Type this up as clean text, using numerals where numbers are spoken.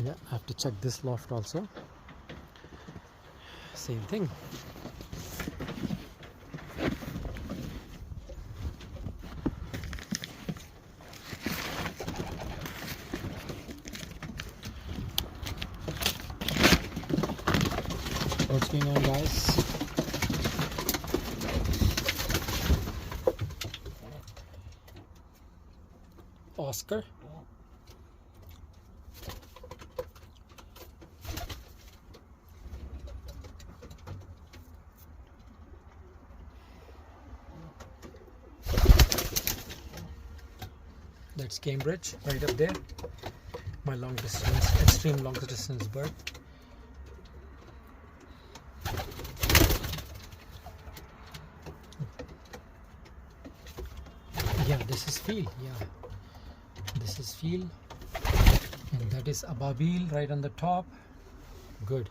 Yeah, I have to check this loft also. Same thing. What's going on, guys? Oscar. That's Cambridge right up there. My long distance, extreme long distance bird. Yeah, this is Field. Yeah, this is Field, and that is Ababil right on the top. Good.